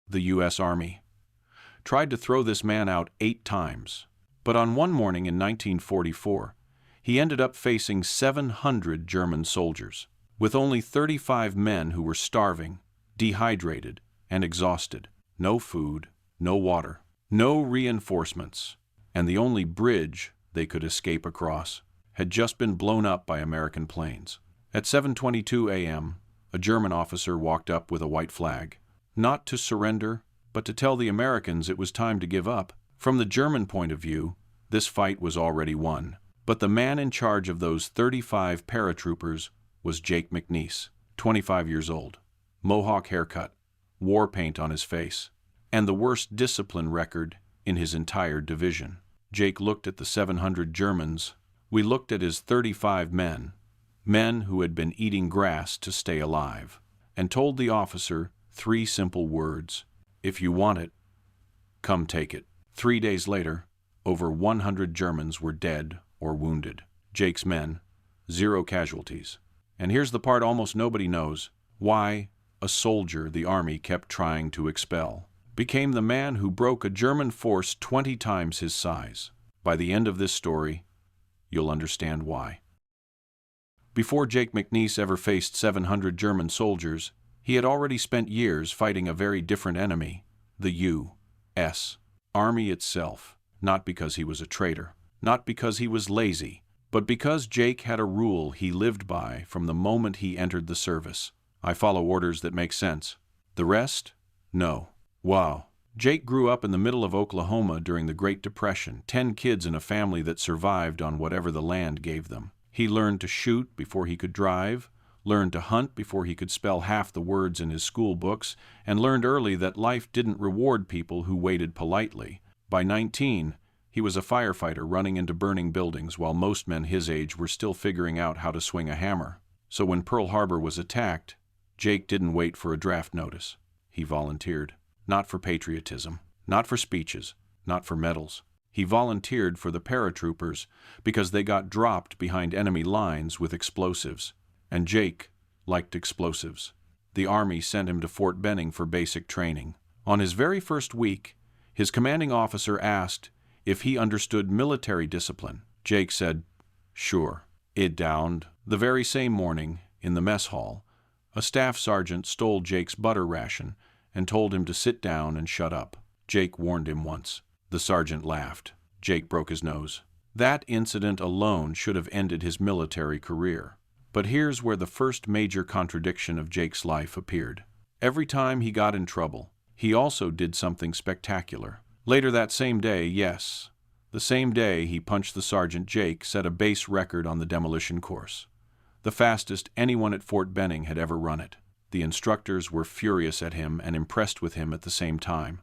the U.S. Army, tried to throw this man out 8 times. But on one morning in 1944, he ended up facing 700 German soldiers, with only 35 men who were starving, dehydrated, and exhausted. No food, no water, no reinforcements, and the only bridge they could escape across had just been blown up by American planes. At 7:22 a.m., a German officer walked up with a white flag, not to surrender, but to tell the Americans it was time to give up. From the German point of view, this fight was already won. But the man in charge of those 35 paratroopers was Jake McNiece, 25 years old, mohawk haircut, war paint on his face, and the worst discipline record in his entire division. Jake looked at the 700 Germans. We looked at his 35 men who had been eating grass to stay alive, and told the officer 3 simple words: if you want it, come take it. 3 days later, over 100 Germans were dead or wounded. Jake's men, 0 casualties. And here's the part almost nobody knows: why a soldier the Army kept trying to expel became the man who broke a German force 20 times his size. By the end of this story, you'll understand why. Before Jake McNiece ever faced 700 German soldiers, he had already spent years fighting a very different enemy, the U.S. Army itself, not because he was a traitor, not because he was lazy, but because Jake had a rule he lived by from the moment he entered the service. I follow orders that make sense. The rest? No. Wow. Jake grew up in the middle of Oklahoma during the Great Depression, 10 kids in a family that survived on whatever the land gave them. He learned to shoot before he could drive, learned to hunt before he could spell half the words in his school books, and learned early that life didn't reward people who waited politely. By 19, he was a firefighter running into burning buildings while most men his age were still figuring out how to swing a hammer. So when Pearl Harbor was attacked, Jake didn't wait for a draft notice. He volunteered. Not for patriotism, not for speeches, not for medals. He volunteered for the paratroopers because they got dropped behind enemy lines with explosives. And Jake liked explosives. The Army sent him to Fort Benning for basic training. On his very first week, his commanding officer asked if he understood military discipline. Jake said, "Sure." It downed. The very same morning, in the mess hall, a staff sergeant stole Jake's butter ration and told him to sit down and shut up. Jake warned him once. The sergeant laughed. Jake broke his nose. That incident alone should have ended his military career. But here's where the first major contradiction of Jake's life appeared. Every time he got in trouble, he also did something spectacular. Later that same day, yes, the same day he punched the sergeant, Jake set a base record on the demolition course. The fastest anyone at Fort Benning had ever run it. The instructors were furious at him and impressed with him at the same time,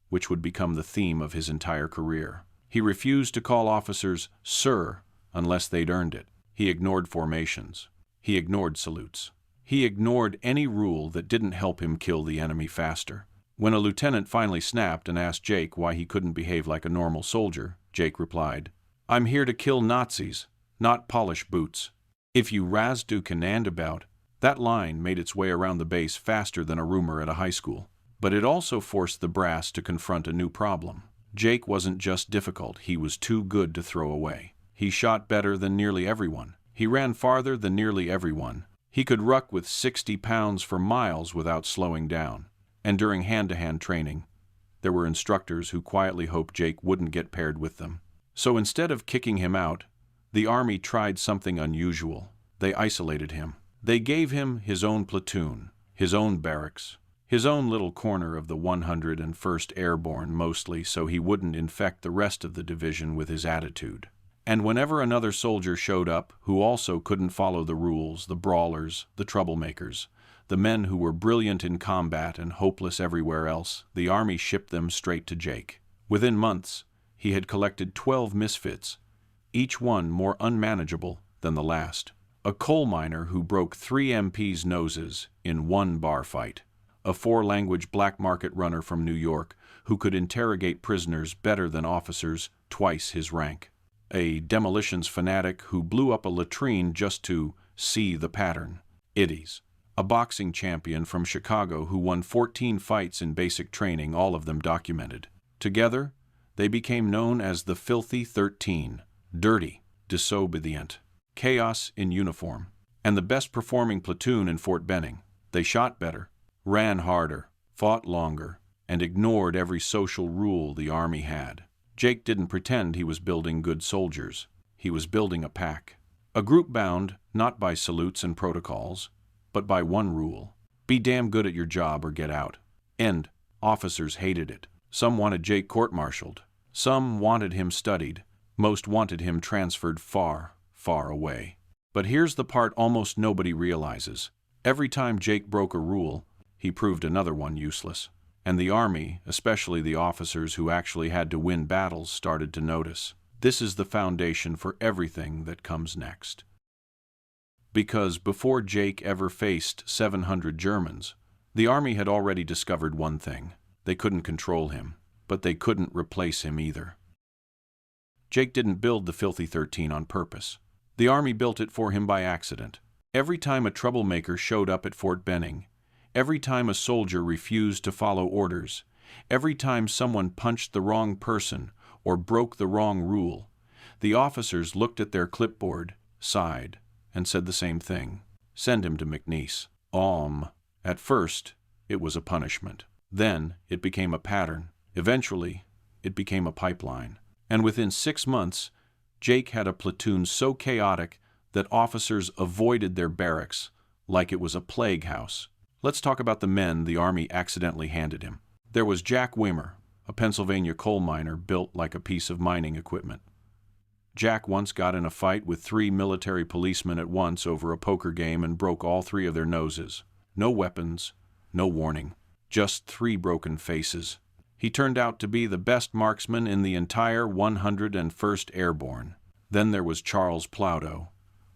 which would become the theme of his entire career. He refused to call officers "sir" unless they'd earned it. He ignored formations. He ignored salutes. He ignored any rule that didn't help him kill the enemy faster. When a lieutenant finally snapped and asked Jake why he couldn't behave like a normal soldier, Jake replied, "I'm here to kill Nazis, not polish boots." If you razdu canand about, that line made its way around the base faster than a rumor at a high school. But it also forced the brass to confront a new problem. Jake wasn't just difficult, he was too good to throw away. He shot better than nearly everyone. He ran farther than nearly everyone. He could ruck with 60 pounds for miles without slowing down. And during hand-to-hand training, there were instructors who quietly hoped Jake wouldn't get paired with them. So instead of kicking him out, the Army tried something unusual. They isolated him. They gave him his own platoon, his own barracks, his own little corner of the 101st Airborne, mostly so he wouldn't infect the rest of the division with his attitude. And whenever another soldier showed up who also couldn't follow the rules, the brawlers, the troublemakers, the men who were brilliant in combat and hopeless everywhere else, the Army shipped them straight to Jake. Within months, he had collected 12 misfits, each one more unmanageable than the last. A coal miner who broke 3 MPs' noses in one bar fight. A 4-language black market runner from New York who could interrogate prisoners better than officers twice his rank. A demolitions fanatic who blew up a latrine just to see the pattern. Iddies. a boxing champion from Chicago who won 14 fights in basic training, all of them documented. Together, they became known as the Filthy 13, dirty, disobedient, chaos in uniform, and the best-performing platoon in Fort Benning. They shot better, ran harder, fought longer, and ignored every social rule the Army had. Jake didn't pretend he was building good soldiers. He was building a pack. A group bound not by salutes and protocols, but by one rule: be damn good at your job or get out. And officers hated it. Some wanted Jake court-martialed. Some wanted him studied. Most wanted him transferred far, far away. But here's the part almost nobody realizes. Every time Jake broke a rule, he proved another one useless. And the Army, especially the officers who actually had to win battles, started to notice. This is the foundation for everything that comes next. Because before Jake ever faced 700 Germans, the Army had already discovered one thing. They couldn't control him, but they couldn't replace him either. Jake didn't build the Filthy 13 on purpose. The Army built it for him by accident. Every time a troublemaker showed up at Fort Benning, every time a soldier refused to follow orders, every time someone punched the wrong person or broke the wrong rule, the officers looked at their clipboard, sighed, and said the same thing: send him to McNiece. At first, it was a punishment. Then, it became a pattern. Eventually, it became a pipeline. And within 6 months, Jake had a platoon so chaotic that officers avoided their barracks like it was a plague house. Let's talk about the men the Army accidentally handed him. There was Jack Wimmer, a Pennsylvania coal miner built like a piece of mining equipment. Jack once got in a fight with 3 military policemen at once over a poker game and broke all 3 of their noses. No weapons, no warning, just 3 broken faces. He turned out to be the best marksman in the entire 101st Airborne. Then there was Charles Plaudeau,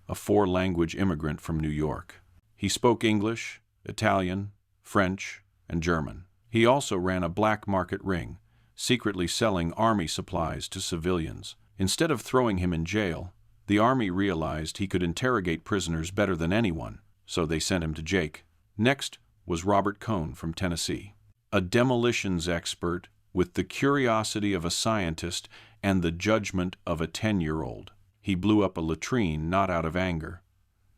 a 4-language immigrant from New York. He spoke English, Italian, French, and German. He also ran a black market ring, secretly selling Army supplies to civilians. Instead of throwing him in jail, the Army realized he could interrogate prisoners better than anyone, so they sent him to Jake. Next was Robert Cohn from Tennessee, a demolitions expert with the curiosity of a scientist and the judgment of a 10-year-old. He blew up a latrine not out of anger,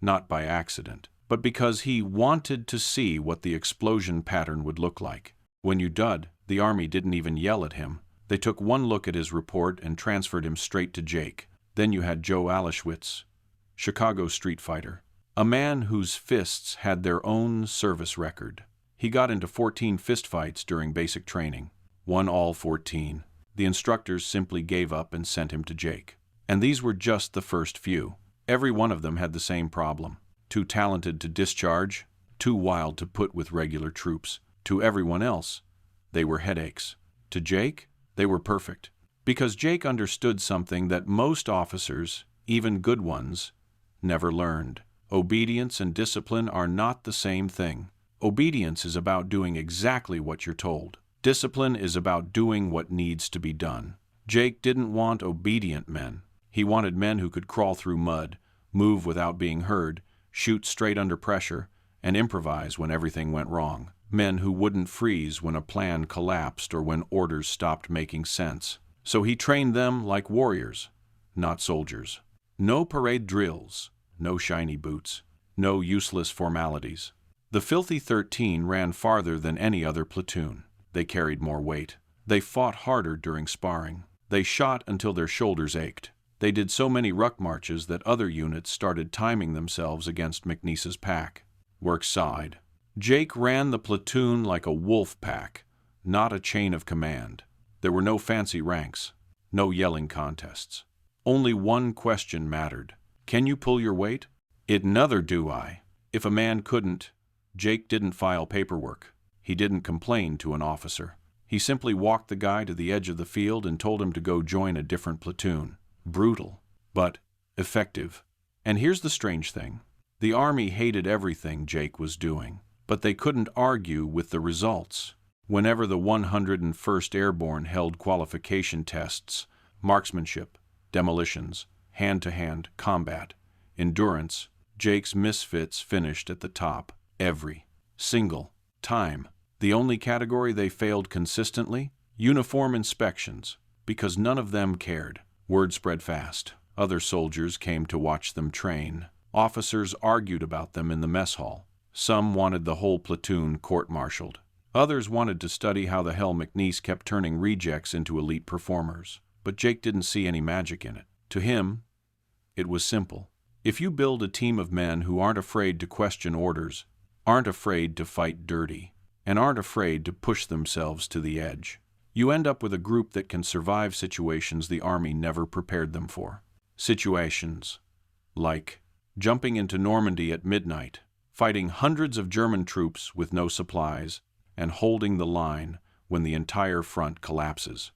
not by accident, but because he wanted to see what the explosion pattern would look like. When you dud, the Army didn't even yell at him. They took one look at his report and transferred him straight to Jake. Then you had Joe Alishwitz, Chicago street fighter, a man whose fists had their own service record. He got into 14 fistfights during basic training, won all 14. The instructors simply gave up and sent him to Jake. And these were just the first few. Every one of them had the same problem: too talented to discharge, too wild to put with regular troops. To everyone else, they were headaches. To Jake, they were perfect. Because Jake understood something that most officers, even good ones, never learned. Obedience and discipline are not the same thing. Obedience is about doing exactly what you're told. Discipline is about doing what needs to be done. Jake didn't want obedient men. He wanted men who could crawl through mud, move without being heard, shoot straight under pressure, and improvise when everything went wrong. Men who wouldn't freeze when a plan collapsed or when orders stopped making sense. So he trained them like warriors, not soldiers. No parade drills, no shiny boots, no useless formalities. The Filthy 13 ran farther than any other platoon. They carried more weight. They fought harder during sparring. They shot until their shoulders ached. They did so many ruck marches that other units started timing themselves against McNiece's pack. Work sighed. Jake ran the platoon like a wolf pack, not a chain of command. There were no fancy ranks, no yelling contests. Only one question mattered: can you pull your weight? It neither do I. If a man couldn't, Jake didn't file paperwork. He didn't complain to an officer. He simply walked the guy to the edge of the field and told him to go join a different platoon. Brutal, but effective. And here's the strange thing. The Army hated everything Jake was doing, but they couldn't argue with the results. Whenever the 101st Airborne held qualification tests, marksmanship, demolitions, hand-to-hand combat, endurance, Jake's misfits finished at the top. Every single time. The only category they failed consistently? Uniform inspections, because none of them cared. Word spread fast. Other soldiers came to watch them train. Officers argued about them in the mess hall. Some wanted the whole platoon court-martialed. Others wanted to study how the hell McNiece kept turning rejects into elite performers. But Jake didn't see any magic in it. To him, it was simple. If you build a team of men who aren't afraid to question orders, aren't afraid to fight dirty, and aren't afraid to push themselves to the edge, you end up with a group that can survive situations the Army never prepared them for. Situations like jumping into Normandy at midnight, fighting hundreds of German troops with no supplies, and holding the line when the entire front collapses.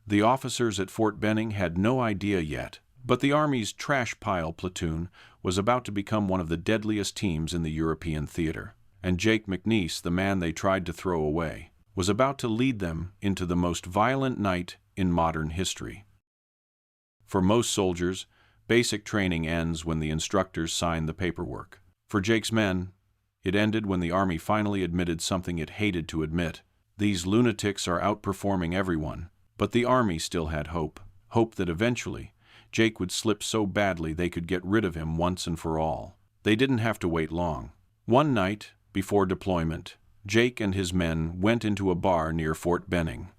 The officers at Fort Benning had no idea yet, but the Army's trash pile platoon was about to become one of the deadliest teams in the European theater, and Jake McNiece, the man they tried to throw away, was about to lead them into the most violent night in modern history. For most soldiers, basic training ends when the instructors sign the paperwork. For Jake's men, it ended when the Army finally admitted something it hated to admit. These lunatics are outperforming everyone, but the Army still had hope. Hope that eventually, Jake would slip so badly they could get rid of him once and for all. They didn't have to wait long. One night, before deployment, Jake and his men went into a bar near Fort Benning.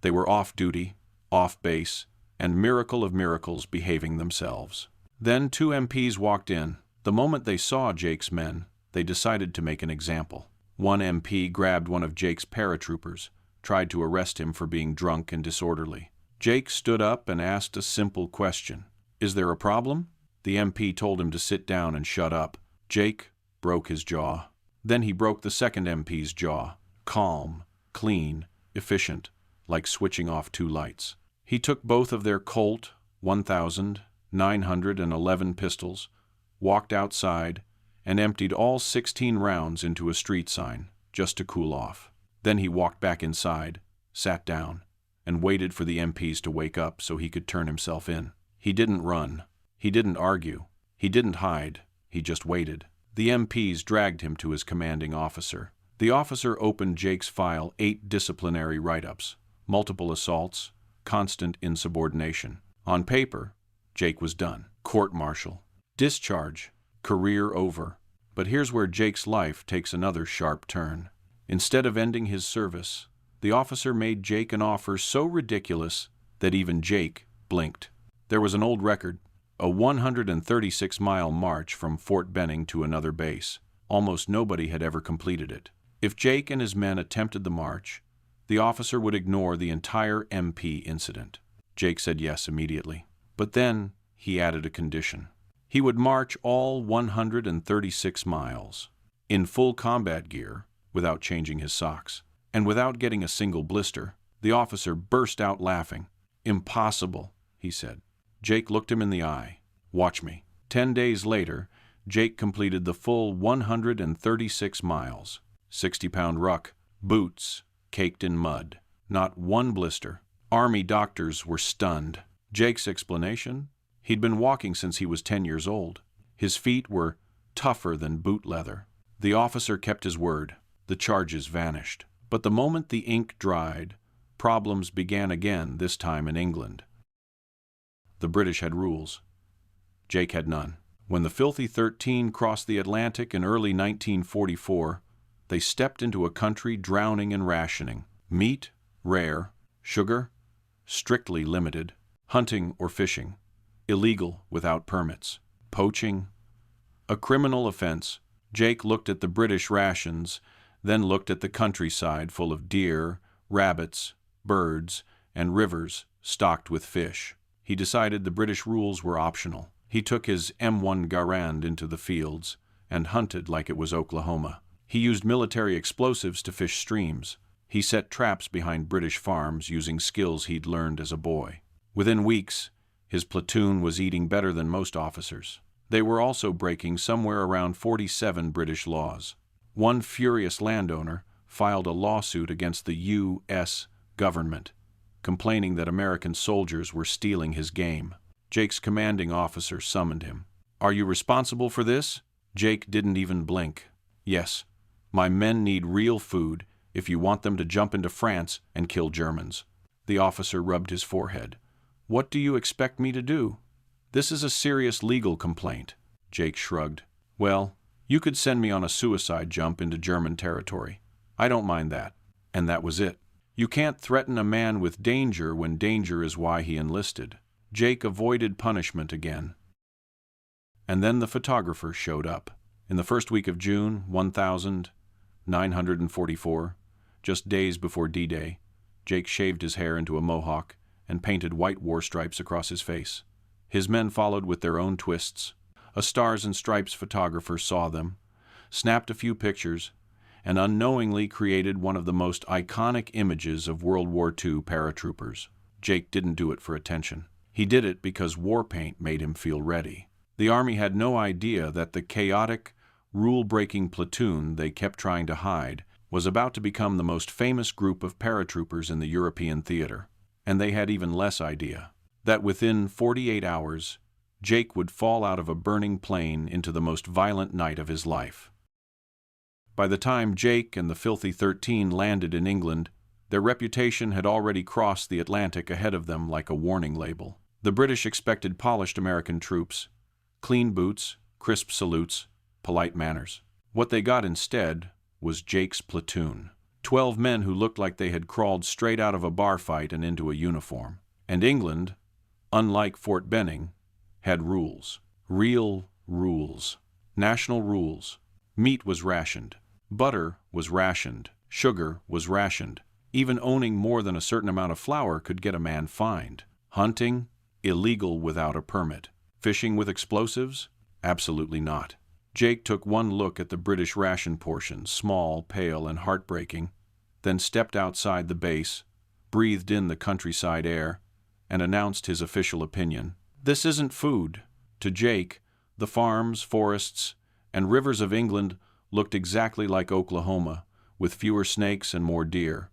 They were off duty, off base, and miracle of miracles behaving themselves. Then 2 MPs walked in. The moment they saw Jake's men, they decided to make an example. One MP grabbed one of Jake's paratroopers, tried to arrest him for being drunk and disorderly. Jake stood up and asked a simple question. "Is there a problem?" The MP told him to sit down and shut up. Jake broke his jaw. Then he broke the second MP's jaw. Calm, clean, efficient, like switching off 2 lights. He took both of their Colt 1911 pistols, walked outside, and emptied all 16 rounds into a street sign, just to cool off. Then he walked back inside, sat down, and waited for the MPs to wake up so he could turn himself in. He didn't run. He didn't argue. He didn't hide. He just waited. The MPs dragged him to his commanding officer. The officer opened Jake's file: 8 disciplinary write-ups, multiple assaults, constant insubordination. On paper, Jake was done. Court-martial. Discharge. Career over. But here's where Jake's life takes another sharp turn. Instead of ending his service, the officer made Jake an offer so ridiculous that even Jake blinked. There was an old record, a 136-mile march from Fort Benning to another base. Almost nobody had ever completed it. If Jake and his men attempted the march, the officer would ignore the entire MP incident. Jake said yes immediately. But then he added a condition. He would march all 136 miles, in full combat gear, without changing his socks, and without getting a single blister. The officer burst out laughing. "Impossible," he said. Jake looked him in the eye. "Watch me." 10 days later, Jake completed the full 136 miles. 60-pound ruck, boots caked in mud, not one blister. Army doctors were stunned. Jake's explanation? He'd been walking since he was 10 years old. His feet were tougher than boot leather. The officer kept his word. The charges vanished. But the moment the ink dried, problems began again, this time in England. The British had rules. Jake had none. When the Filthy 13 crossed the Atlantic in early 1944, they stepped into a country drowning in rationing. Meat, rare. Sugar, strictly limited. Hunting or fishing, illegal without permits. Poaching, a criminal offense. Jake looked at the British rations, then looked at the countryside full of deer, rabbits, birds, and rivers stocked with fish. He decided the British rules were optional. He took his M1 Garand into the fields and hunted like it was Oklahoma. He used military explosives to fish streams. He set traps behind British farms using skills he'd learned as a boy. Within weeks, his platoon was eating better than most officers. They were also breaking somewhere around 47 British laws. One furious landowner filed a lawsuit against the U.S. government, complaining that American soldiers were stealing his game. Jake's commanding officer summoned him. "Are you responsible for this?" Jake didn't even blink. Yes, my men need real food if you want them to jump into France and kill Germans. The officer rubbed his forehead. What do you expect me to do? This is a serious legal complaint. Jake shrugged. Well, you could send me on a suicide jump into German territory. I don't mind that. And that was it. You can't threaten a man with danger when danger is why he enlisted. Jake avoided punishment again. And then the photographer showed up. In the first week of June, 1944, just days before D-Day, Jake shaved his hair into a mohawk and painted white war stripes across his face. His men followed with their own twists. A Stars and Stripes photographer saw them, snapped a few pictures, and unknowingly created one of the most iconic images of World War II paratroopers. Jake didn't do it for attention. He did it because war paint made him feel ready. The Army had no idea that the chaotic, rule-breaking platoon they kept trying to hide was about to become the most famous group of paratroopers in the European theater. And they had even less idea that within 48 hours, Jake would fall out of a burning plane into the most violent night of his life. By the time Jake and the Filthy 13 landed in England, their reputation had already crossed the Atlantic ahead of them like a warning label. The British expected polished American troops, clean boots, crisp salutes, polite manners. What they got instead was Jake's platoon. 12 men who looked like they had crawled straight out of a bar fight and into a uniform. And England, unlike Fort Benning, had rules. Real rules. National rules. Meat was rationed. Butter was rationed. Sugar was rationed. Even owning more than a certain amount of flour could get a man fined. Hunting? Illegal without a permit. Fishing with explosives? Absolutely not. Jake took one look at the British ration portions, small, pale, and heartbreaking, then stepped outside the base, breathed in the countryside air, and announced his official opinion. This isn't food. To Jake, the farms, forests, and rivers of England looked exactly like Oklahoma, with fewer snakes and more deer,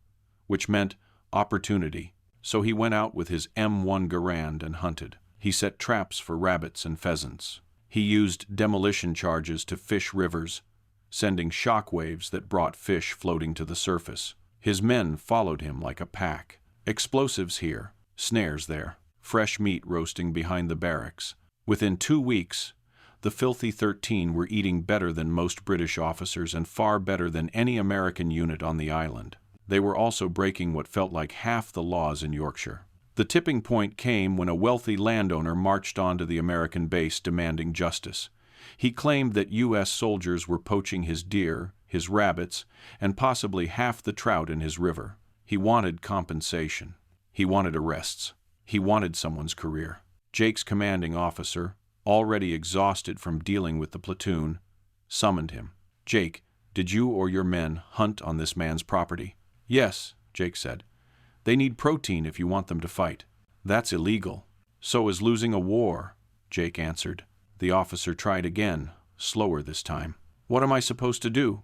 which meant opportunity. So he went out with his M1 Garand and hunted. He set traps for rabbits and pheasants. He used demolition charges to fish rivers, sending shock waves that brought fish floating to the surface. His men followed him like a pack. Explosives here, snares there, fresh meat roasting behind the barracks. Within 2 weeks, the Filthy 13 were eating better than most British officers and far better than any American unit on the island. They were also breaking what felt like half the laws in Yorkshire. The tipping point came when a wealthy landowner marched onto the American base demanding justice. He claimed that U.S. soldiers were poaching his deer, his rabbits, and possibly half the trout in his river. He wanted compensation. He wanted arrests. He wanted someone's career. Jake's commanding officer, already exhausted from dealing with the platoon, summoned him. Jake, did you or your men hunt on this man's property? Yes, Jake said. They need protein if you want them to fight. That's illegal. So is losing a war, Jake answered. The officer tried again, slower this time. What am I supposed to do?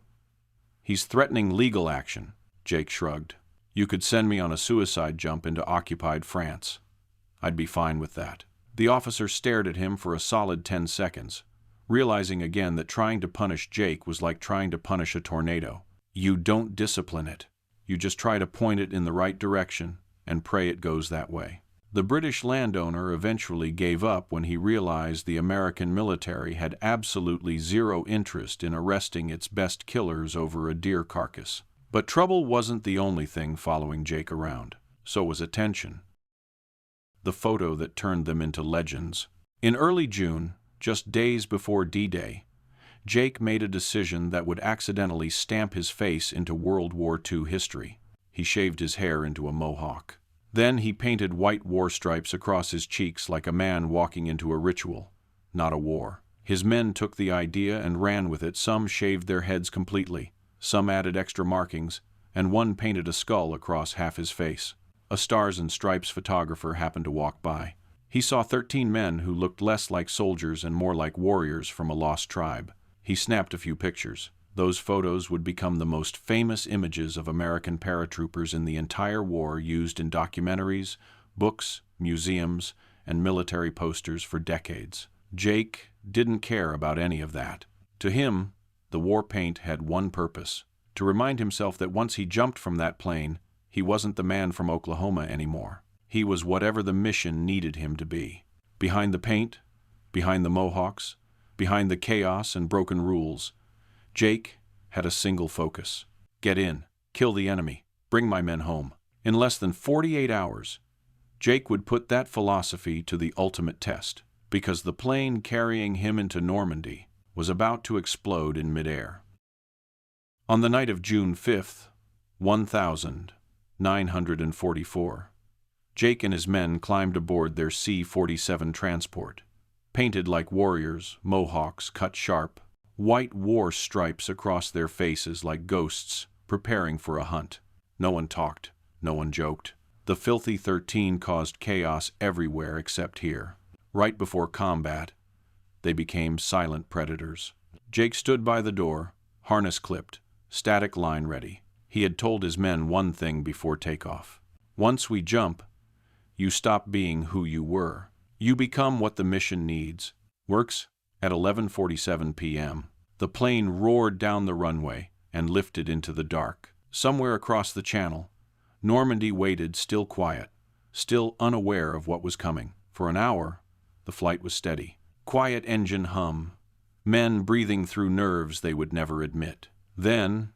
He's threatening legal action, Jake shrugged. You could send me on a suicide jump into occupied France. I'd be fine with that. The officer stared at him for a solid 10 seconds, realizing again that trying to punish Jake was like trying to punish a tornado. You don't discipline it. You just try to point it in the right direction and pray it goes that way. The British landowner eventually gave up when he realized the American military had absolutely zero interest in arresting its best killers over a deer carcass. But trouble wasn't the only thing following Jake around. So was attention. The photo that turned them into legends. In early June, just days before D-Day, Jake made a decision that would accidentally stamp his face into World War II history. He shaved his hair into a mohawk. Then he painted white war stripes across his cheeks like a man walking into a ritual, not a war. His men took the idea and ran with it. Some shaved their heads completely, some added extra markings, and one painted a skull across half his face. A Stars and Stripes photographer happened to walk by. He saw 13 men who looked less like soldiers and more like warriors from a lost tribe. He snapped a few pictures. Those photos would become the most famous images of American paratroopers in the entire war, used in documentaries, books, museums, and military posters for decades. Jake didn't care about any of that. To him, The war paint had one purpose: to remind himself that once he jumped from that plane, he wasn't the man from Oklahoma anymore. He was whatever the mission needed him to be. Behind the paint, behind the Mohawks, behind the chaos and broken rules, Jake had a single focus: get in, kill the enemy, bring my men home. In less than 48 hours, Jake would put that philosophy to the ultimate test, because the plane carrying him into Normandy was about to explode in midair. On the night of June 5th, 1944, Jake and his men climbed aboard their C-47 transport. Painted like warriors, Mohawks cut sharp, white war stripes across their faces like ghosts preparing for a hunt. No one talked, no one joked. The filthy 13 caused chaos everywhere except here. Right before combat, they became silent predators. Jake stood by the door, harness clipped, static line ready. He had told his men one thing before takeoff: once we jump, you stop being who you were. You become what the mission needs. Works? At 11:47 p.m., the plane roared down the runway and lifted into the dark. Somewhere across the channel, Normandy waited, still quiet, still unaware of what was coming. For an hour, the flight was steady. Quiet engine hum, men breathing through nerves they would never admit. Then,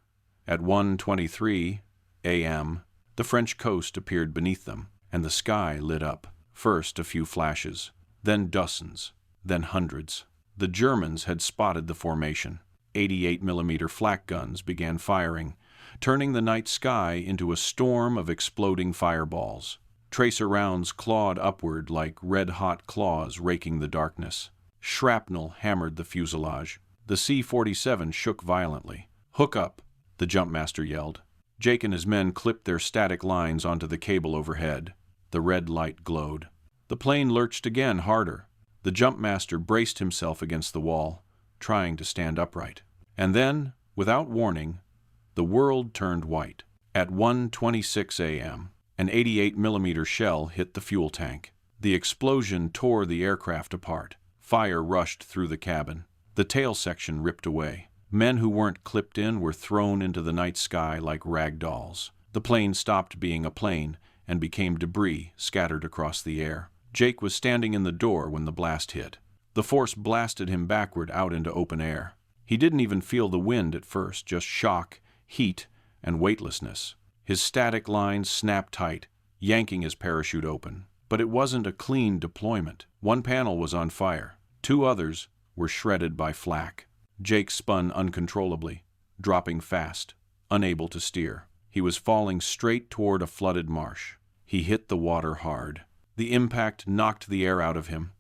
at 1:23 a.m., the French coast appeared beneath them, and the sky lit up. First a few flashes, then dozens, then hundreds. The Germans had spotted the formation. 88mm flak guns began firing, turning the night sky into a storm of exploding fireballs. Tracer rounds clawed upward like red-hot claws raking the darkness. Shrapnel hammered the fuselage. The C-47 shook violently. "Hook up," the jumpmaster yelled. Jake and his men clipped their static lines onto the cable overhead. The red light glowed. The plane lurched again, harder. The jumpmaster braced himself against the wall, trying to stand upright. And then, without warning, the world turned white. At 1:26 a.m., an 88mm shell hit the fuel tank. The explosion tore the aircraft apart. Fire rushed through the cabin. The tail section ripped away. Men who weren't clipped in were thrown into the night sky like rag dolls. The plane stopped being a plane and became debris scattered across the air. Jake was standing in the door when the blast hit. The force blasted him backward out into open air. He didn't even feel the wind at first, just shock, heat, and weightlessness. His static lines snapped tight, yanking his parachute open. But it wasn't a clean deployment. One panel was on fire. Two others were shredded by flak. Jake spun uncontrollably, dropping fast, unable to steer. He was falling straight toward a flooded marsh. He hit the water hard. The impact knocked the air out of him,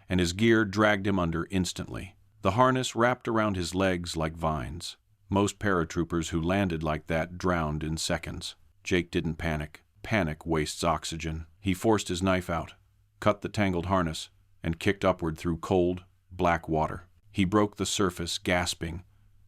and his gear dragged him under instantly. The harness wrapped around his legs like vines. Most paratroopers who landed like that drowned in seconds. Jake didn't panic. Panic wastes oxygen. He forced his knife out, cut the tangled harness, and kicked upward through cold, black water. He broke the surface, gasping,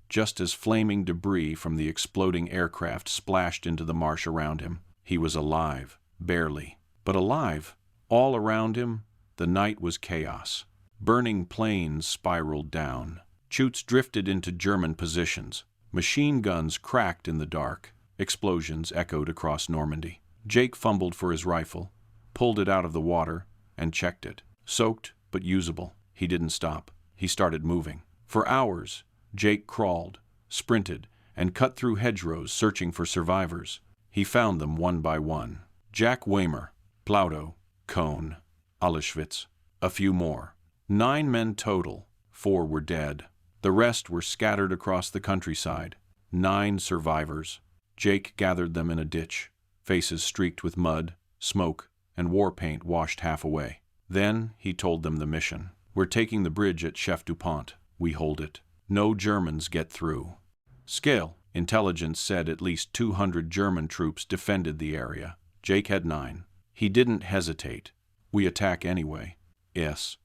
just as flaming debris from the exploding aircraft splashed into the marsh around him. He was alive, barely, but alive. All around him, the night was chaos. Burning planes spiraled down. Chutes drifted into German positions. Machine guns cracked in the dark. Explosions echoed across Normandy. Jake fumbled for his rifle, pulled it out of the water, and checked it. Soaked, but usable. He didn't stop. He started moving. For hours, Jake crawled, sprinted, and cut through hedgerows searching for survivors. He found them one by one. Jack Weimer, Plauto, Cone, Auschwitz, a few more. 9 men total. 4 were dead. The rest were scattered across the countryside. 9 survivors. Jake gathered them in a ditch, faces streaked with mud, smoke, and war paint washed half away. Then he told them the mission. "We're taking the bridge at Chef-du-Pont. We hold it. No Germans get through." Scale. Intelligence said at least 200 German troops defended the area. Jake had 9. He didn't hesitate. "We attack anyway." S.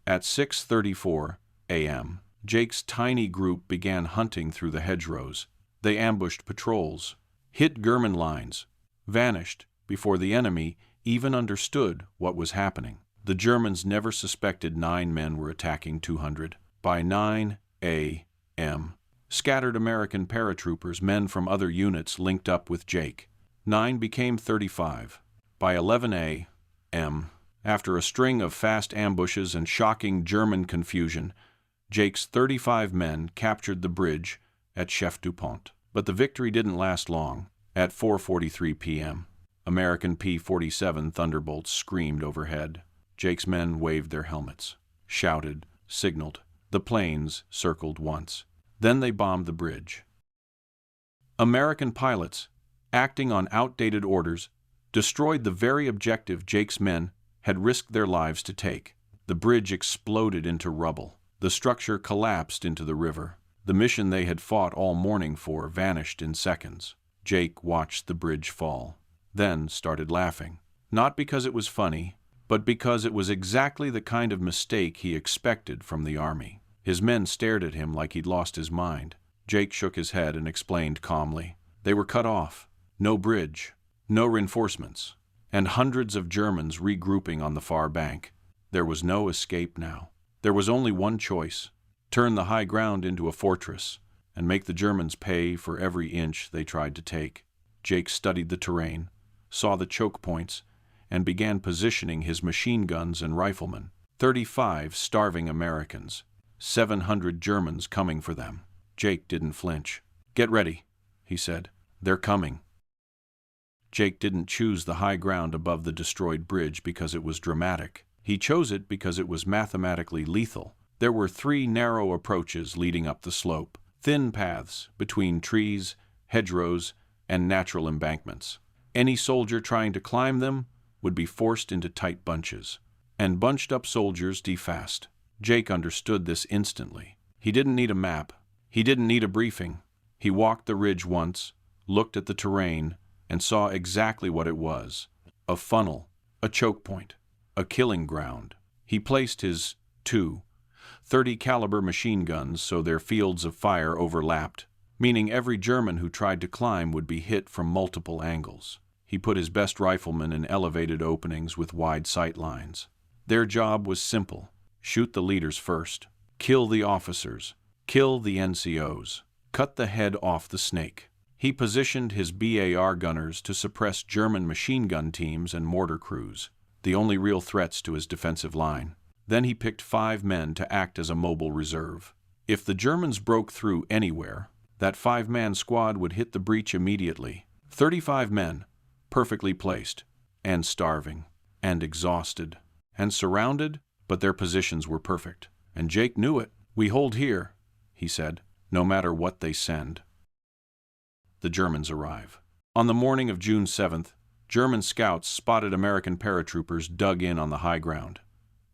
At 6:34 a.m., Jake's tiny group began hunting through the hedgerows. They ambushed patrols, hit German lines, vanished before the enemy even understood what was happening. The Germans never suspected 9 men were attacking 200. By 9 a.m., scattered American paratroopers, men from other units, linked up with Jake. 9 became 35. By 11 a.m., after a string of fast ambushes and shocking German confusion, Jake's 35 men captured the bridge at Chef-du-Pont. But the victory didn't last long. At 4:43 p.m., American P-47 Thunderbolts screamed overhead. Jake's men waved their helmets, shouted, signaled. The planes circled once. Then they bombed the bridge. American pilots, acting on outdated orders, destroyed the very objective Jake's men had risked their lives to take. The bridge exploded into rubble. The structure collapsed into the river. The mission they had fought all morning for vanished in seconds. Jake watched the bridge fall, then started laughing. Not because it was funny, but because it was exactly the kind of mistake he expected from the Army. His men stared at him like he'd lost his mind. Jake shook his head and explained calmly. They were cut off. No bridge, no reinforcements, and hundreds of Germans regrouping on the far bank. There was no escape now. There was only one choice: turn the high ground into a fortress and make the Germans pay for every inch they tried to take. Jake studied the terrain, saw the choke points, and began positioning his machine guns and riflemen. 35 starving Americans, 700 Germans coming for them. Jake didn't flinch. "Get ready," he said. "They're coming." Jake didn't choose the high ground above the destroyed bridge because it was dramatic. He chose it because it was mathematically lethal. There were 3 narrow approaches leading up the slope, thin paths between trees, hedgerows, and natural embankments. Any soldier trying to climb them would be forced into tight bunches, and bunched-up soldiers defast. Jake understood this instantly. He didn't need a map. He didn't need a briefing. He walked the ridge once, looked at the terrain, and saw exactly what it was: a funnel, a choke point, a killing ground. He placed his 2 .30 caliber machine guns so their fields of fire overlapped, meaning every German who tried to climb would be hit from multiple angles. He put his best riflemen in elevated openings with wide sight lines. Their job was simple: shoot the leaders first, kill the officers, kill the NCOs, cut the head off the snake. He positioned his BAR gunners to suppress German machine gun teams and mortar crews, the only real threats to his defensive line. Then he picked 5 men to act as a mobile reserve. If the Germans broke through anywhere, that 5-man squad would hit the breach immediately. 35 men, perfectly placed, and starving, and exhausted, and surrounded, but their positions were perfect. And Jake knew it. "We hold here," he said, "no matter what they send." The Germans arrive. On the morning of June 7th, German scouts spotted American paratroopers dug in on the high ground.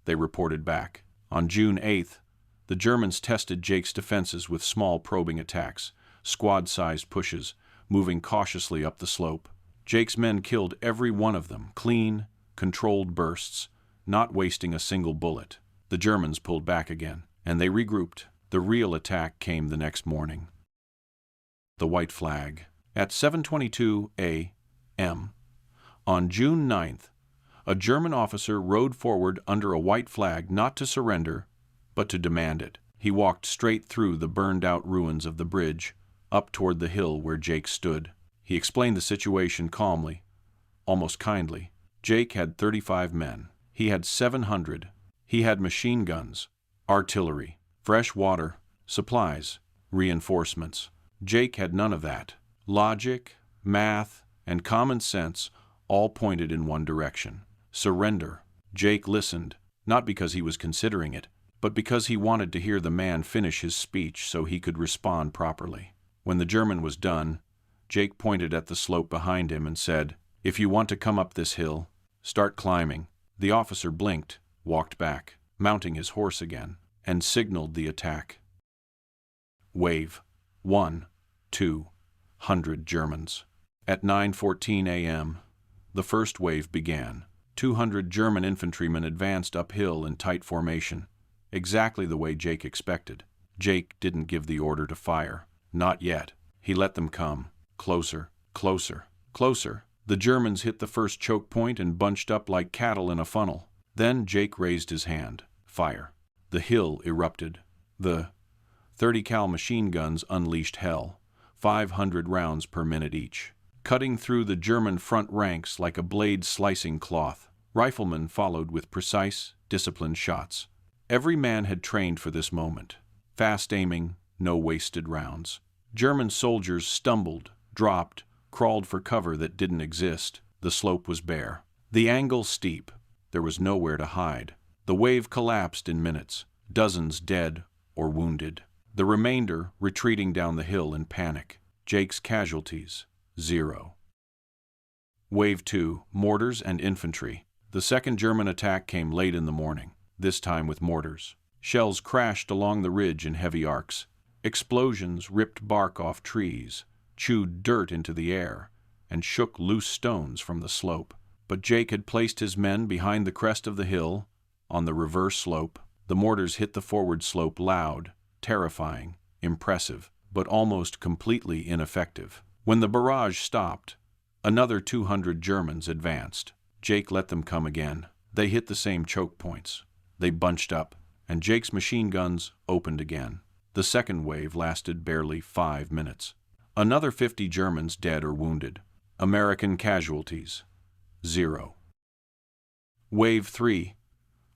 They reported back. On June 8th, the Germans tested Jake's defenses with small probing attacks, squad-sized pushes, moving cautiously up the slope. Jake's men killed every one of them, clean, controlled bursts, not wasting a single bullet. The Germans pulled back again, and they regrouped. The real attack came the next morning. The white flag. At 7:22 a.m. on June 9th, a German officer rode forward under a white flag, not to surrender, but to demand it. He walked straight through the burned-out ruins of the bridge, up toward the hill where Jake stood. He explained the situation calmly, almost kindly. Jake had 35 men. He had 700. He had machine guns, artillery, fresh water, supplies, reinforcements. Jake had none of that. Logic, math, and common sense all pointed in one direction: surrender. Jake listened, not because he was considering it, but because he wanted to hear the man finish his speech so he could respond properly. When the German was done, Jake pointed at the slope behind him and said, "If you want to come up this hill, start climbing." The officer blinked, walked back, mounting his horse again, and signaled the attack. Wave 1, 200 Germans. At 9:14 a.m., the first wave began. 200 German infantrymen advanced uphill in tight formation, exactly the way Jake expected. Jake didn't give the order to fire. Not yet. He let them come. Closer, closer, closer. The Germans hit the first choke point and bunched up like cattle in a funnel. Then Jake raised his hand. Fire. The hill erupted. The 30 cal machine guns unleashed hell, 500 rounds per minute each, cutting through the German front ranks like a blade slicing cloth. Riflemen followed with precise, disciplined shots. Every man had trained for this moment. Fast aiming, no wasted rounds. German soldiers stumbled, dropped, crawled for cover that didn't exist. The slope was bare. The angle steep. There was nowhere to hide. The wave collapsed in minutes, dozens dead or wounded. The remainder retreating down the hill in panic. Jake's casualties, 0. Wave 2, mortars and infantry. The second German attack came late in the morning, this time with mortars. Shells crashed along the ridge in heavy arcs. Explosions ripped bark off trees, chewed dirt into the air, and shook loose stones from the slope. But Jake had placed his men behind the crest of the hill, on the reverse slope. The mortars hit the forward slope loud, terrifying, impressive, but almost completely ineffective. When the barrage stopped, another 200 Germans advanced. Jake let them come again. They hit the same choke points. They bunched up, and Jake's machine guns opened again. The second wave lasted barely 5 minutes. Another 50 Germans dead or wounded. American casualties, 0. Wave 3,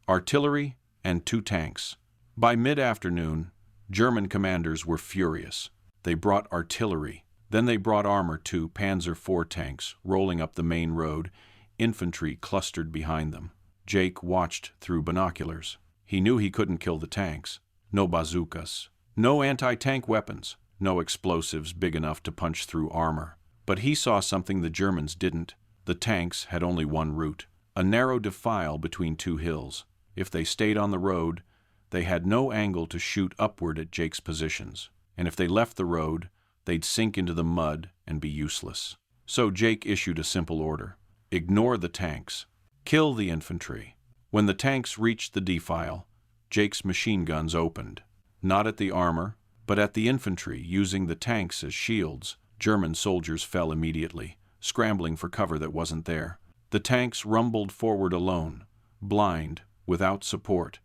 artillery and 2 tanks. By mid-afternoon, German commanders were furious. They brought artillery. Then they brought armor, 2 Panzer IV tanks rolling up the main road, infantry clustered behind them. Jake watched through binoculars. He knew he couldn't kill the tanks. No bazookas, no anti-tank weapons, no explosives big enough to punch through armor. But he saw something the Germans didn't. The tanks had only one route, a narrow defile between 2 hills. If they stayed on the road, they had no angle to shoot upward at Jake's positions. And if they left the road, they'd sink into the mud and be useless. So Jake issued a simple order. Ignore the tanks. Kill the infantry. When the tanks reached the defile, Jake's machine guns opened. Not at the armor, but at the infantry, using the tanks as shields. German soldiers fell immediately, scrambling for cover that wasn't there. The tanks rumbled forward alone, blind, without support,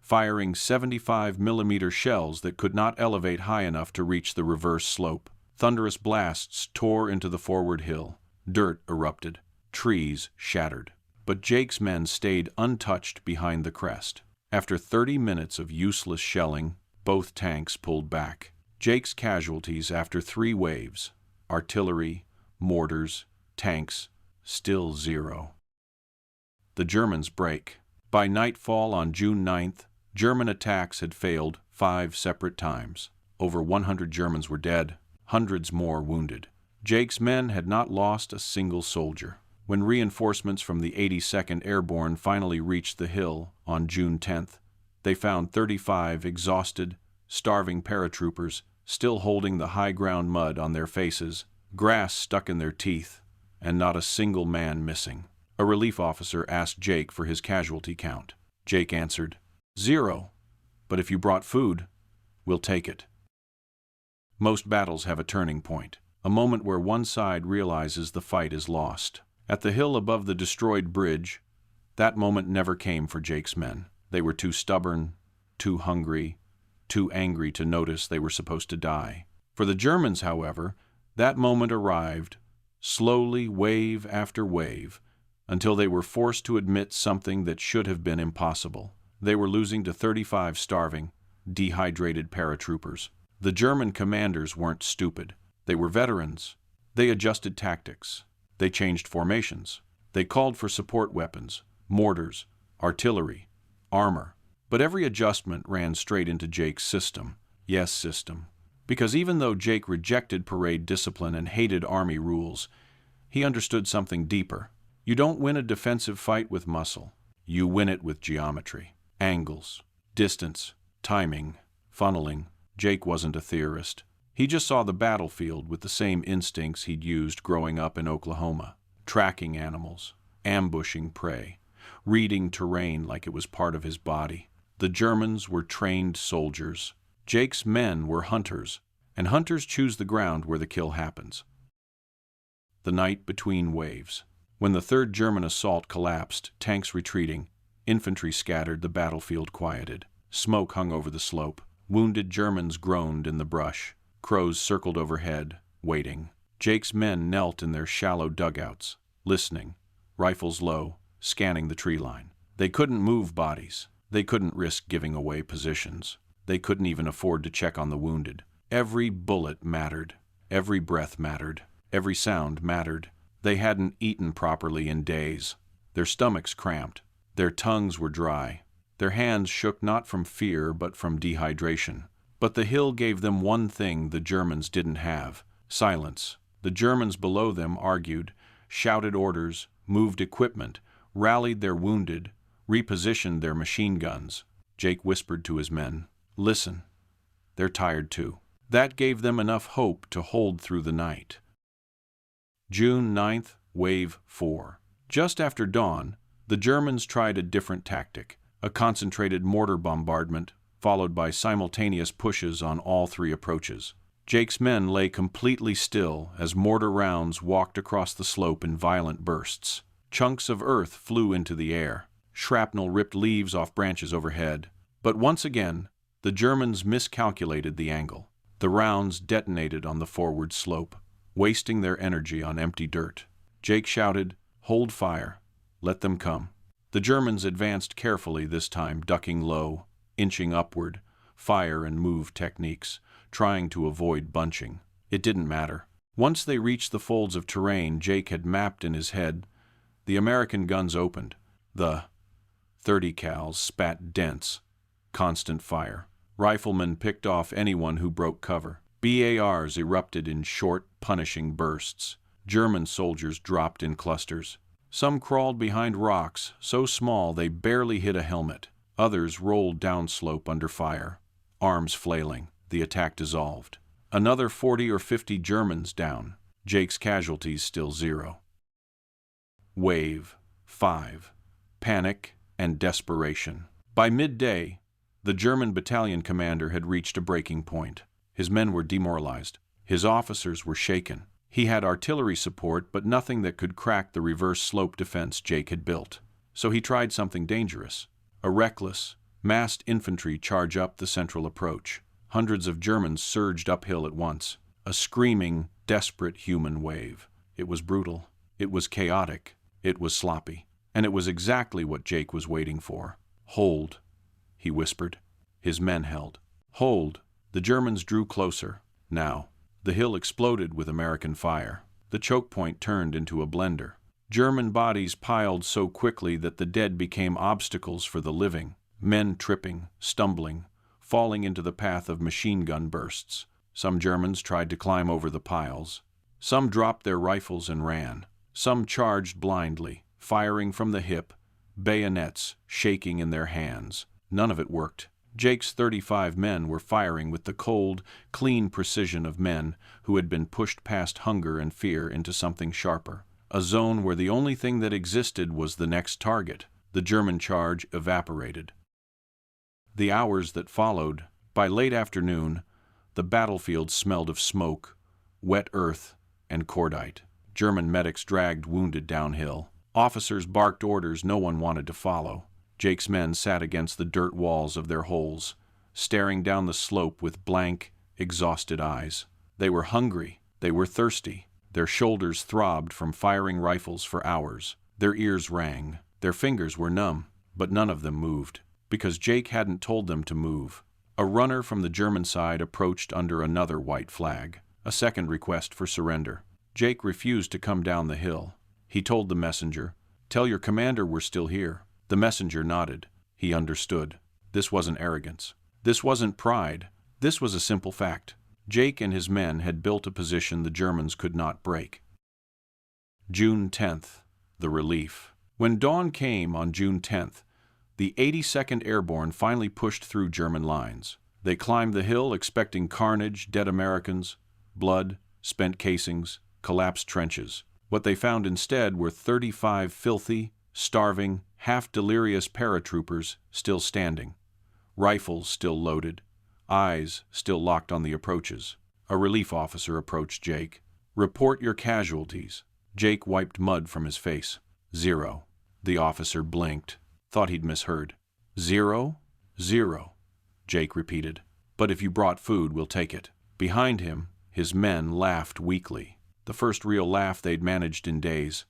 firing 75mm shells that could not elevate high enough to reach the reverse slope. Thunderous blasts tore into the forward hill. Dirt erupted. Trees shattered. But Jake's men stayed untouched behind the crest. After 30 minutes of useless shelling, both tanks pulled back. Jake's casualties after 3 waves, artillery, mortars, tanks, still 0. The Germans break. By nightfall on June 9th, German attacks had failed 5 separate times. Over 100 Germans were dead, hundreds more wounded. Jake's men had not lost a single soldier. When reinforcements from the 82nd Airborne finally reached the hill on June 10th, they found 35 exhausted, starving paratroopers still holding the high ground mud on their faces, grass stuck in their teeth, and not a single man missing. A relief officer asked Jake for his casualty count. Jake answered, 0, but if you brought food, we'll take it. Most battles have a turning point, a moment where one side realizes the fight is lost. At the hill above the destroyed bridge, that moment never came for Jake's men. They were too stubborn, too hungry, too angry to notice they were supposed to die. For the Germans, however, that moment arrived, slowly, wave after wave, until they were forced to admit something that should have been impossible. They were losing to 35 starving, dehydrated paratroopers. The German commanders weren't stupid. They were veterans. They adjusted tactics. They changed formations. They called for support weapons, mortars, artillery, armor. But every adjustment ran straight into Jake's system. Yes, system. Because even though Jake rejected parade discipline and hated army rules, he understood something deeper. You don't win a defensive fight with muscle. You win it with geometry, angles, distance, timing, funneling. Jake wasn't a theorist. He just saw the battlefield with the same instincts he'd used growing up in Oklahoma. Tracking animals, ambushing prey, reading terrain like it was part of his body. The Germans were trained soldiers. Jake's men were hunters, and hunters choose the ground where the kill happens. The night between waves. When the third German assault collapsed, tanks retreating, infantry scattered, the battlefield quieted. Smoke hung over the slope. Wounded Germans groaned in the brush. Crows circled overhead, waiting. Jake's men knelt in their shallow dugouts, listening, rifles low, scanning the tree line. They couldn't move bodies. They couldn't risk giving away positions. They couldn't even afford to check on the wounded. Every bullet mattered. Every breath mattered. Every sound mattered. They hadn't eaten properly in days. Their stomachs cramped. Their tongues were dry. Their hands shook not from fear but from dehydration. But the hill gave them one thing the Germans didn't have: silence. The Germans below them argued, shouted orders, moved equipment, rallied their wounded, repositioned their machine guns. Jake whispered to his men, "Listen, they're tired too." That gave them enough hope to hold through the night. June 9th, Wave 4. Just after dawn, the Germans tried a different tactic, a concentrated mortar bombardment, followed by simultaneous pushes on all three approaches. Jake's men lay completely still as mortar rounds walked across the slope in violent bursts. Chunks of earth flew into the air. Shrapnel ripped leaves off branches overhead. But once again, the Germans miscalculated the angle. The rounds detonated on the forward slope, wasting their energy on empty dirt. Jake shouted, "Hold fire. Let them come." The Germans advanced carefully this time, ducking low, inching upward, fire and move techniques, trying to avoid bunching. It didn't matter. Once they reached the folds of terrain Jake had mapped in his head, the American guns opened. The .30 cals spat dense, constant fire. Riflemen picked off anyone who broke cover. BARs erupted in short, punishing bursts. German soldiers dropped in clusters. Some crawled behind rocks, so small they barely hit a helmet. Others rolled downslope under fire, arms flailing. The attack dissolved. Another 40 or 50 Germans down. Jake's casualties still 0. Wave 5. Panic and desperation. By midday, the German battalion commander had reached a breaking point. His men were demoralized. His officers were shaken. He had artillery support, but nothing that could crack the reverse slope defense Jake had built. So he tried something dangerous. A reckless, massed infantry charge up the central approach. Hundreds of Germans surged uphill at once. A screaming, desperate human wave. It was brutal. It was chaotic. It was sloppy. And it was exactly what Jake was waiting for. "Hold," he whispered. His men held. "Hold." The Germans drew closer. Now, the hill exploded with American fire. The choke point turned into a blender. German bodies piled so quickly that the dead became obstacles for the living. Men tripping, stumbling, falling into the path of machine gun bursts. Some Germans tried to climb over the piles. Some dropped their rifles and ran. Some charged blindly, firing from the hip, bayonets shaking in their hands. None of it worked. Jake's 35 men were firing with the cold, clean precision of men who had been pushed past hunger and fear into something sharper. A zone where the only thing that existed was the next target. The German charge evaporated. The hours that followed, by late afternoon, the battlefield smelled of smoke, wet earth, and cordite. German medics dragged wounded downhill. Officers barked orders no one wanted to follow. Jake's men sat against the dirt walls of their holes, staring down the slope with blank, exhausted eyes. They were hungry. They were thirsty. Their shoulders throbbed from firing rifles for hours. Their ears rang. Their fingers were numb, but none of them moved, because Jake hadn't told them to move. A runner from the German side approached under another white flag, a second request for surrender. Jake refused to come down the hill. He told the messenger, "Tell your commander we're still here." The messenger nodded. He understood. This wasn't arrogance. This wasn't pride. This was a simple fact. Jake and his men had built a position the Germans could not break. June 10th. The relief. When dawn came on June 10th, the 82nd Airborne finally pushed through German lines. They climbed the hill expecting carnage, dead Americans, blood, spent casings, collapsed trenches. What they found instead were 35 filthy, starving, half-delirious paratroopers still standing, rifles still loaded, eyes still locked on the approaches. A relief officer approached Jake. "Report your casualties." Jake wiped mud from his face. 0. The officer blinked, thought he'd misheard. 0? 0, Jake repeated. But if you brought food, we'll take it." Behind him, his men laughed weakly, the first real laugh they'd managed in days.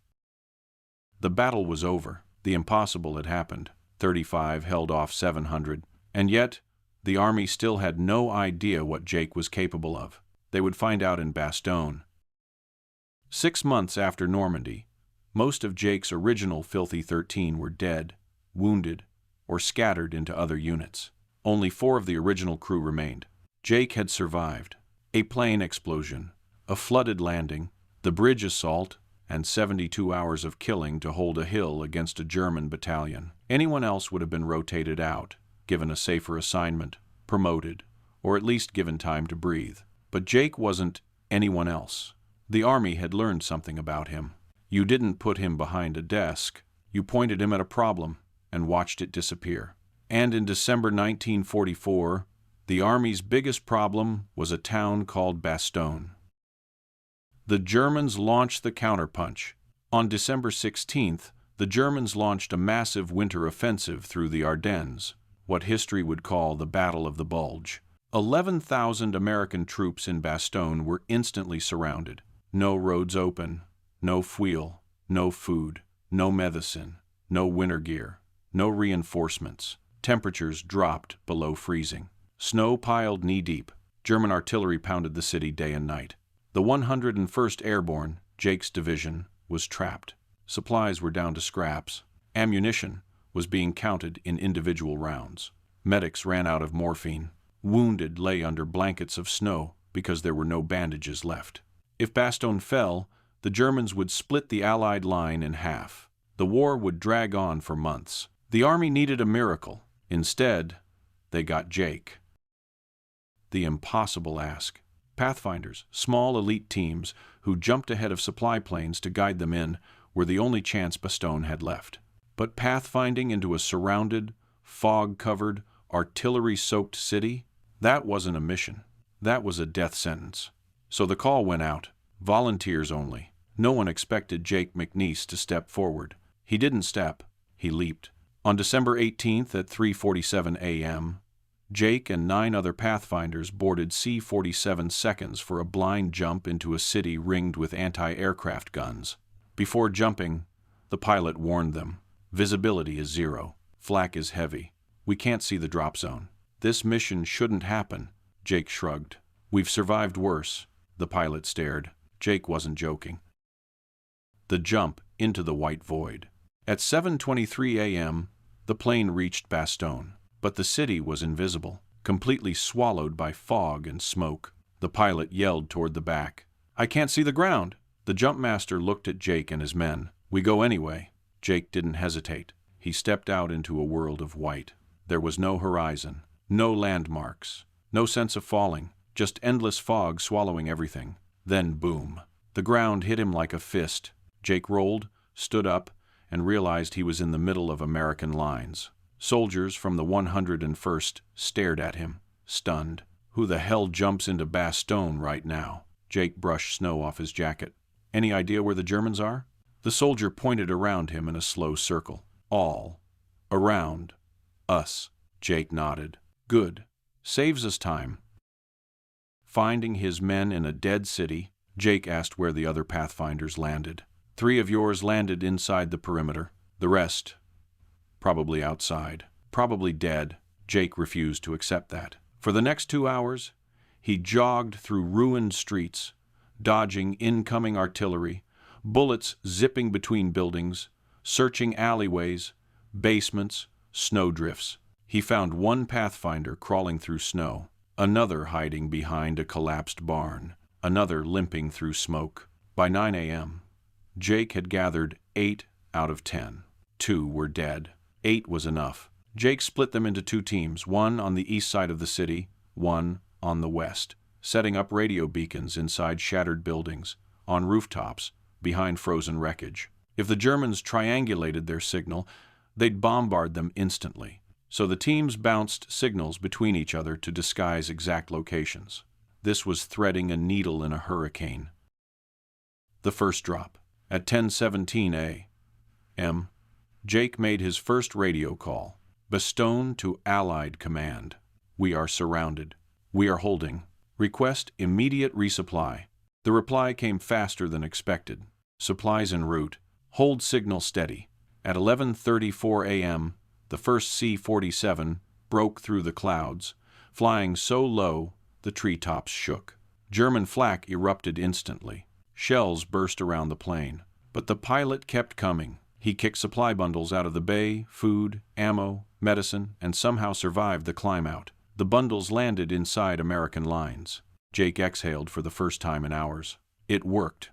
The battle was over. The impossible had happened. 35 held off 700, and yet the army still had no idea what Jake was capable of. They would find out in Bastogne. 6 months after Normandy, most of Jake's original filthy 13 were dead, wounded, or scattered into other units. Only 4 of the original crew remained. Jake had survived a plane explosion, a flooded landing, the bridge assault, and 72 hours of killing to hold a hill against a German battalion. Anyone else would have been rotated out, given a safer assignment, promoted, or at least given time to breathe. But Jake wasn't anyone else. The army had learned something about him. You didn't put him behind a desk. You pointed him at a problem and watched it disappear. And in December 1944, the army's biggest problem was a town called Bastogne. The Germans launched the counterpunch. On December 16th, the Germans launched a massive winter offensive through the Ardennes, what history would call the Battle of the Bulge. 11,000 American troops in Bastogne were instantly surrounded. No roads open, no fuel, no food, no medicine, no winter gear, no reinforcements. Temperatures dropped below freezing. Snow piled knee-deep. German artillery pounded the city day and night. The 101st Airborne, Jake's division, was trapped. Supplies were down to scraps. Ammunition was being counted in individual rounds. Medics ran out of morphine. Wounded lay under blankets of snow because there were no bandages left. If Bastogne fell, the Germans would split the Allied line in half. The war would drag on for months. The army needed a miracle. Instead, they got Jake. The impossible ask. Pathfinders, small elite teams who jumped ahead of supply planes to guide them in, were the only chance Bastogne had left. But pathfinding into a surrounded, fog-covered, artillery-soaked city? That wasn't a mission. That was a death sentence. So the call went out. Volunteers only. No one expected Jake McNiece to step forward. He didn't step. He leaped. On December 18th at 3:47 a.m., Jake and 9 other Pathfinders boarded C-47 seconds for a blind jump into a city ringed with anti-aircraft guns. Before jumping, the pilot warned them, "Visibility is 0. Flak is heavy. We can't see the drop zone. This mission shouldn't happen." Jake shrugged. "We've survived worse." The pilot stared. Jake wasn't joking. The jump into the white void. At 7:23 a.m., the plane reached Bastogne. But the city was invisible, completely swallowed by fog and smoke. The pilot yelled toward the back, "I can't see the ground!" The jumpmaster looked at Jake and his men. "We go anyway." Jake didn't hesitate. He stepped out into a world of white. There was no horizon, no landmarks, no sense of falling, just endless fog swallowing everything. Then boom. The ground hit him like a fist. Jake rolled, stood up, and realized he was in the middle of American lines. Soldiers from the 101st stared at him, stunned. Who the hell jumps into Bastogne right now? Jake brushed snow off his jacket. "Any idea where the Germans are?" The soldier pointed around him in a slow circle. "All. Around. Us." Jake nodded. "Good. Saves us time." Finding his men in a dead city, Jake asked where the other Pathfinders landed. "3 of yours landed inside the perimeter. The rest, probably outside. Probably dead." Jake refused to accept that. For the next 2 hours, he jogged through ruined streets, dodging incoming artillery, bullets zipping between buildings, searching alleyways, basements, snowdrifts. He found 1 Pathfinder crawling through snow, another hiding behind a collapsed barn, another limping through smoke. By 9 a.m., Jake had gathered 8 out of 10. 2 were dead. 8 was enough. Jake split them into 2 teams, 1 on the east side of the city, 1 on the west, setting up radio beacons inside shattered buildings, on rooftops, behind frozen wreckage. If the Germans triangulated their signal, they'd bombard them instantly. So the teams bounced signals between each other to disguise exact locations. This was threading a needle in a hurricane. The first drop. At 10:17 a.m., Jake made his first radio call. "Bastogne to Allied Command. We are surrounded. "We are holding. Request immediate resupply." The reply came faster than expected. "Supplies en route. Hold signal steady." At 11:34 a.m., the first C-47 broke through the clouds, flying so low the treetops shook. German flak erupted instantly. Shells burst around the plane. But the pilot kept coming. He kicked supply bundles out of the bay, food, ammo, medicine, and somehow survived the climb out. The bundles landed inside American lines. Jake exhaled for the first time in hours. It worked.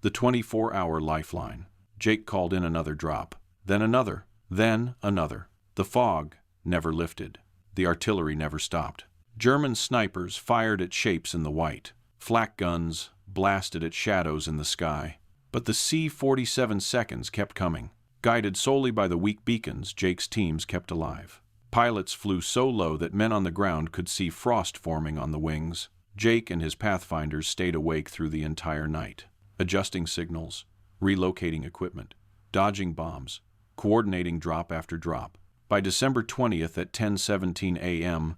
The 24-hour lifeline. Jake called in another drop. Then another. Then another. The fog never lifted. The artillery never stopped. German snipers fired at shapes in the white. Flak guns blasted at shadows in the sky. But the C-47 seconds kept coming. Guided solely by the weak beacons, Jake's teams kept alive. Pilots flew so low that men on the ground could see frost forming on the wings. Jake and his Pathfinders stayed awake through the entire night, adjusting signals, relocating equipment, dodging bombs, coordinating drop after drop. By December 20th at 10:17 a.m.,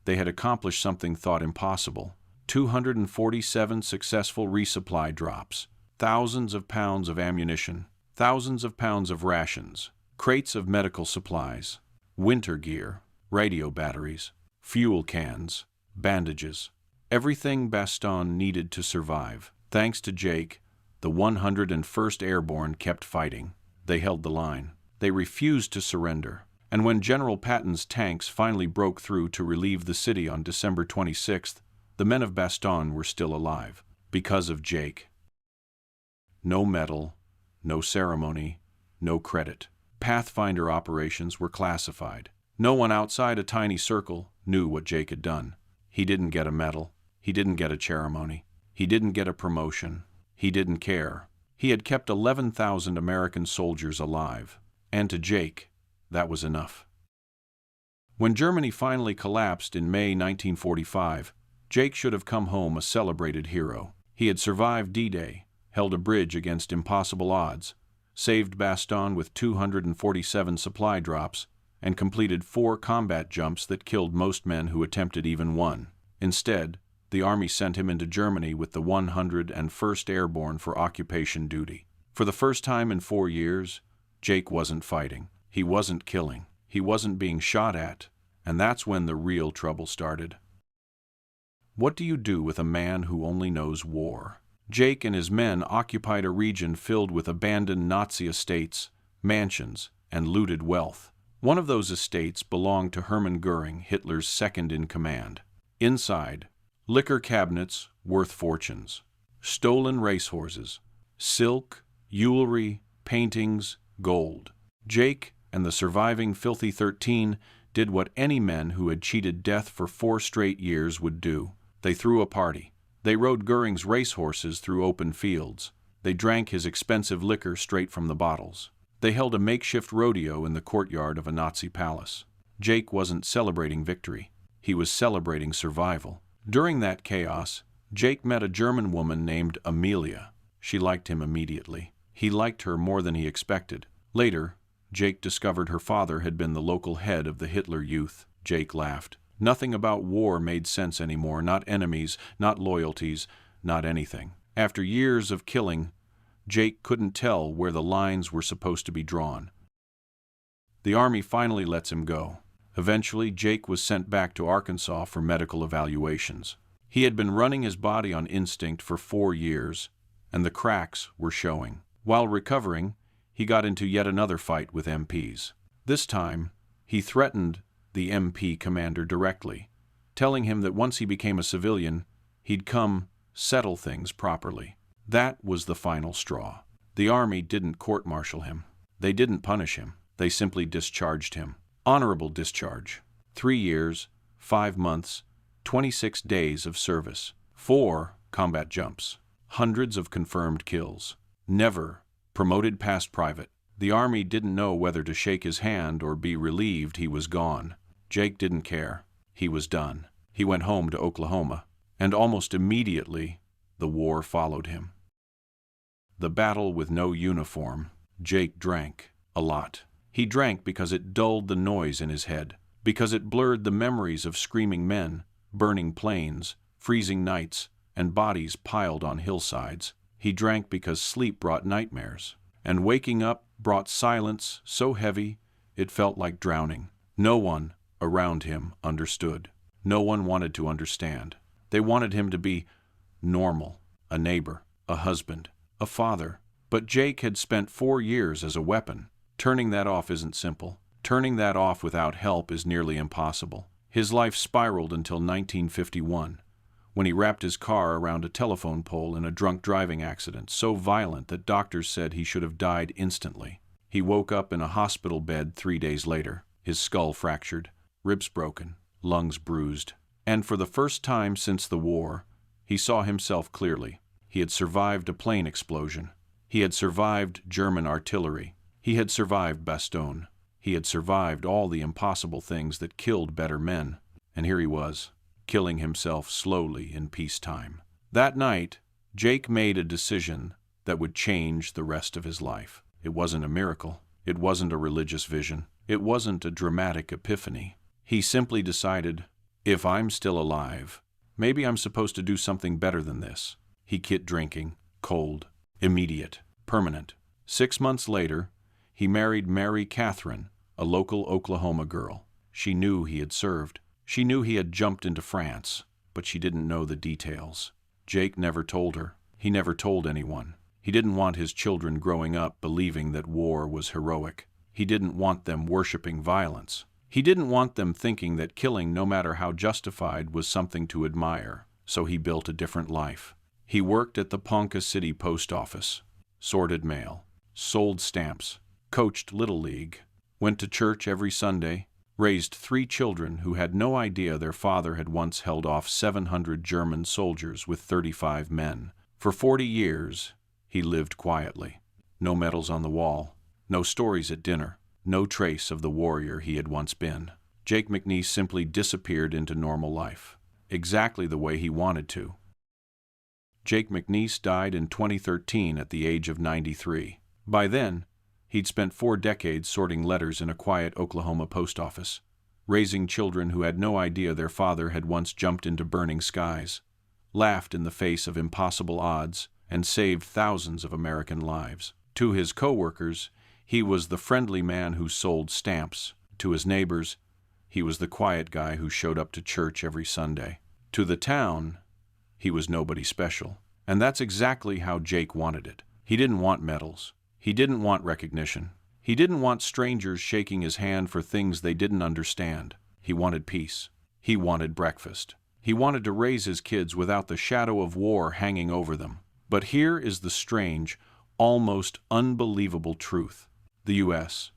they had accomplished something thought impossible. 247 successful resupply drops, thousands of pounds of ammunition, thousands of pounds of rations, crates of medical supplies, winter gear, radio batteries, fuel cans, bandages, everything Bastogne needed to survive. Thanks to Jake, the 101st Airborne kept fighting. They held the line. They refused to surrender. And when General Patton's tanks finally broke through to relieve the city on December 26th, the men of Bastogne were still alive. Because of Jake. No medal, no ceremony, no credit. Pathfinder operations were classified. No one outside a tiny circle knew what Jake had done. He didn't get a medal. He didn't get a ceremony. He didn't get a promotion. He didn't care. He had kept 11,000 American soldiers alive. And to Jake, that was enough. When Germany finally collapsed in May 1945, Jake should have come home a celebrated hero. He had survived D-Day, held a bridge against impossible odds, saved Bastogne with 247 supply drops, and completed 4 combat jumps that killed most men who attempted even one. Instead, the Army sent him into Germany with the 101st Airborne for occupation duty. For the first time in 4 years, Jake wasn't fighting. He wasn't killing. He wasn't being shot at. And that's when the real trouble started. What do you do with a man who only knows war? Jake and his men occupied a region filled with abandoned Nazi estates, mansions, and looted wealth. One of those estates belonged to Hermann Göring, Hitler's second-in-command. Inside, liquor cabinets worth fortunes, stolen racehorses, silk, jewelry, paintings, gold. Jake and the surviving filthy 13 did what any men who had cheated death for 4 straight years would do. They threw a party. They rode Göring's racehorses through open fields. They drank his expensive liquor straight from the bottles. They held a makeshift rodeo in the courtyard of a Nazi palace. Jake wasn't celebrating victory. He was celebrating survival. During that chaos, Jake met a German woman named Amelia. She liked him immediately. He liked her more than he expected. Later, Jake discovered her father had been the local head of the Hitler Youth. Jake laughed. Nothing about war made sense anymore, not enemies, not loyalties, not anything. After years of killing, Jake couldn't tell where the lines were supposed to be drawn. The Army finally lets him go. Eventually, Jake was sent back to Arkansas for medical evaluations. He had been running his body on instinct for 4 years, and the cracks were showing. While recovering, he got into yet another fight with MPs. This time, he threatened the MP commander directly, telling him that once he became a civilian, he'd come settle things properly. That was the final straw. The Army didn't court-martial him. They didn't punish him. They simply discharged him. Honorable discharge. 3 years, 5 months, 26 days of service. 4 combat jumps. Hundreds of confirmed kills. Never promoted past private. The Army didn't know whether to shake his hand or be relieved he was gone. Jake didn't care. He was done. He went home to Oklahoma, and almost immediately, the war followed him. The battle with no uniform. Jake drank a lot. He drank because it dulled the noise in his head, because it blurred the memories of screaming men, burning plains, freezing nights, and bodies piled on hillsides. He drank because sleep brought nightmares, and waking up brought silence so heavy it felt like drowning. No one around him understood. No one wanted to understand. They wanted him to be normal, a neighbor, a husband, a father. But Jake had spent 4 years as a weapon. Turning that off isn't simple. Turning that off without help is nearly impossible. His life spiraled until 1951, when he wrapped his car around a telephone pole in a drunk driving accident so violent that doctors said he should have died instantly. He woke up in a hospital bed 3 days later, his skull fractured, ribs broken, lungs bruised. And for the first time since the war, he saw himself clearly. He had survived a plane explosion. He had survived German artillery. He had survived Bastogne. He had survived all the impossible things that killed better men. And here he was, killing himself slowly in peacetime. That night, Jake made a decision that would change the rest of his life. It wasn't a miracle. It wasn't a religious vision. It wasn't a dramatic epiphany. He simply decided, if I'm still alive, maybe I'm supposed to do something better than this. He quit drinking, cold, immediate, permanent. 6 months later, he married Mary Catherine, a local Oklahoma girl. She knew he had served. She knew he had jumped into France, but she didn't know the details. Jake never told her. He never told anyone. He didn't want his children growing up believing that war was heroic. He didn't want them worshiping violence. He didn't want them thinking that killing, no matter how justified, was something to admire. So he built a different life. He worked at the Ponca City post office, sorted mail, sold stamps, coached Little League, went to church every Sunday, raised 3 children who had no idea their father had once held off 700 German soldiers with 35 men. For 40 years, he lived quietly. No medals on the wall, no stories at dinner, no trace of the warrior he had once been. Jake McNiece simply disappeared into normal life, exactly the way he wanted to. Jake McNiece died in 2013 at the age of 93. By then, he'd spent 4 decades sorting letters in a quiet Oklahoma post office, raising children who had no idea their father had once jumped into burning skies, laughed in the face of impossible odds, and saved thousands of American lives. To his co-workers, he was the friendly man who sold stamps. To his neighbors, he was the quiet guy who showed up to church every Sunday. To the town, he was nobody special. And that's exactly how Jake wanted it. He didn't want medals. He didn't want recognition. He didn't want strangers shaking his hand for things they didn't understand. He wanted peace. He wanted breakfast. He wanted to raise his kids without the shadow of war hanging over them. But here is the strange, almost unbelievable truth. The U.S.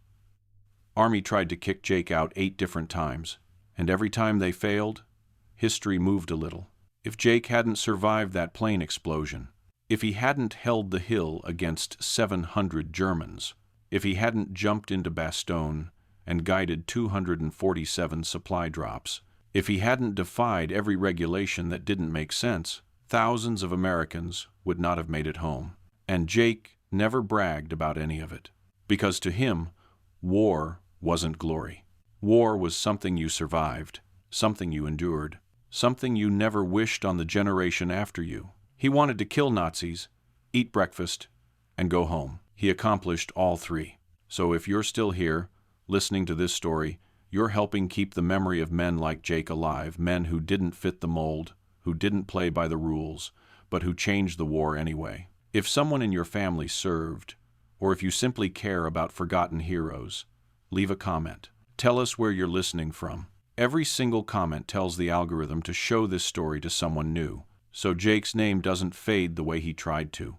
Army tried to kick Jake out 8 different times, and every time they failed, history moved a little. If Jake hadn't survived that plane explosion, if he hadn't held the hill against 700 Germans, if he hadn't jumped into Bastogne and guided 247 supply drops, if he hadn't defied every regulation that didn't make sense, thousands of Americans would not have made it home. And Jake never bragged about any of it, because to him, war wasn't glory. War was something you survived, something you endured, something you never wished on the generation after you. He wanted to kill Nazis, eat breakfast, and go home. He accomplished all 3. So if you're still here, listening to this story, you're helping keep the memory of men like Jake alive, men who didn't fit the mold, who didn't play by the rules, but who changed the war anyway. If someone in your family served, or if you simply care about forgotten heroes, leave a comment. Tell us where you're listening from. Every single comment tells the algorithm to show this story to someone new, so Jake's name doesn't fade the way he tried to.